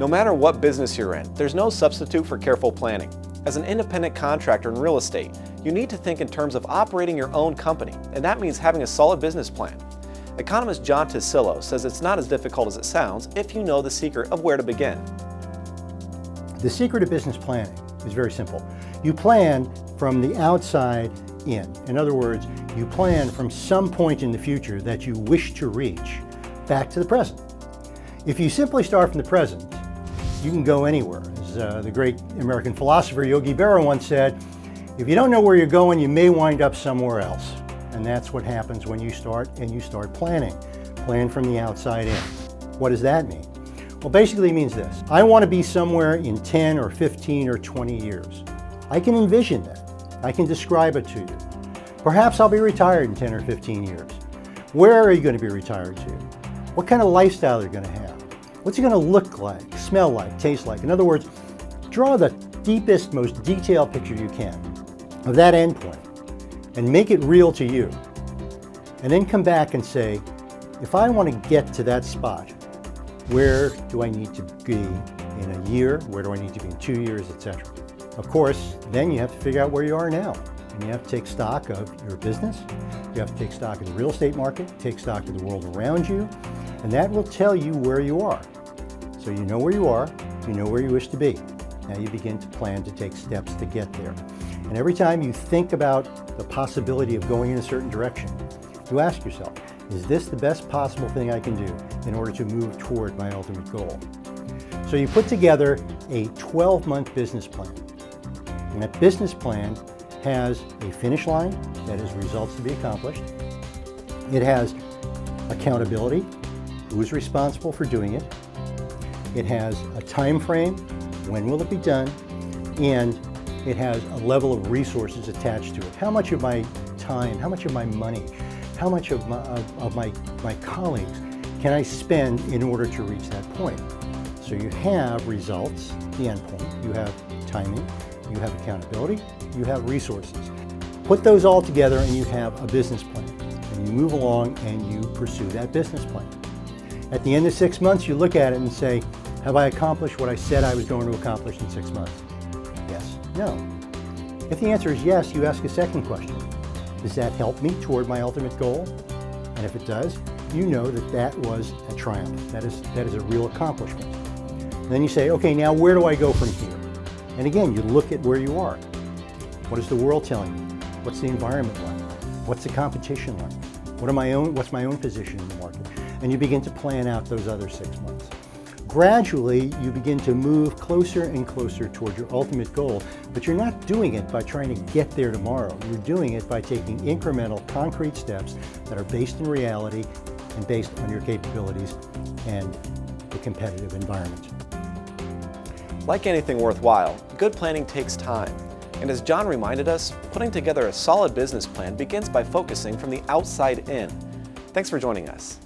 No matter what business you're in, there's no substitute for careful planning. As an independent contractor in real estate, you need to think in terms of operating your own company, and that means having a solid business plan. Economist John Tuccillo says it's not as difficult as it sounds if you know the secret of where to begin. The secret of business planning is very simple. You plan from the outside in. In other words, you plan from some point in the future that you wish to reach back to the present. If you simply start from the present, you can go anywhere. As the great American philosopher Yogi Berra once said, if you don't know where you're going, you may wind up somewhere else. And that's what happens when you start planning. Plan from the outside in. What does that mean? Well, basically it means this. I want to be somewhere in 10 or 15 or 20 years. I can envision that. I can describe it to you. Perhaps I'll be retired in 10 or 15 years. Where are you going to be retired to? What kind of lifestyle are you going to have? What's it going to look like, smell like, taste like? In other words, draw the deepest, most detailed picture you can of that endpoint and make it real to you. And then come back and say, if I want to get to that spot, where do I need to be in a year? Where do I need to be in 2 years, etc.? Of course, then you have to figure out where you are now. And you have to take stock of your business. You have to take stock of the real estate market, take stock of the world around you, and that will tell you where you are. So you know where you are, you know where you wish to be. Now you begin to plan to take steps to get there. And every time you think about the possibility of going in a certain direction, you ask yourself, is this the best possible thing I can do in order to move toward my ultimate goal? So you put together a 12-month business plan. And that business plan has a finish line, that is results to be accomplished. It has accountability, who is responsible for doing it. It has a time frame, when will it be done, and it has a level of resources attached to it. How much of my time, how much of my money, how much of my colleagues can I spend in order to reach that point? So you have results, the end point, you have timing, you have accountability, you have resources. Put those all together and you have a business plan. And you move along and you pursue that business plan. At the end of 6 months, you look at it and say, have I accomplished what I said I was going to accomplish in 6 months? Yes, no. If the answer is yes, you ask a second question. Does that help me toward my ultimate goal? And if it does, you know that that was a triumph. That is a real accomplishment. And then you say, okay, now where do I go from here? And again, you look at where you are. What is the world telling you? What's the environment like? What's the competition like? What's my own position in the market? And you begin to plan out those other 6 months. Gradually, you begin to move closer and closer toward your ultimate goal, but you're not doing it by trying to get there tomorrow. You're doing it by taking incremental, concrete steps that are based in reality and based on your capabilities and the competitive environment. Like anything worthwhile, good planning takes time. And as John reminded us, putting together a solid business plan begins by focusing from the outside in. Thanks for joining us.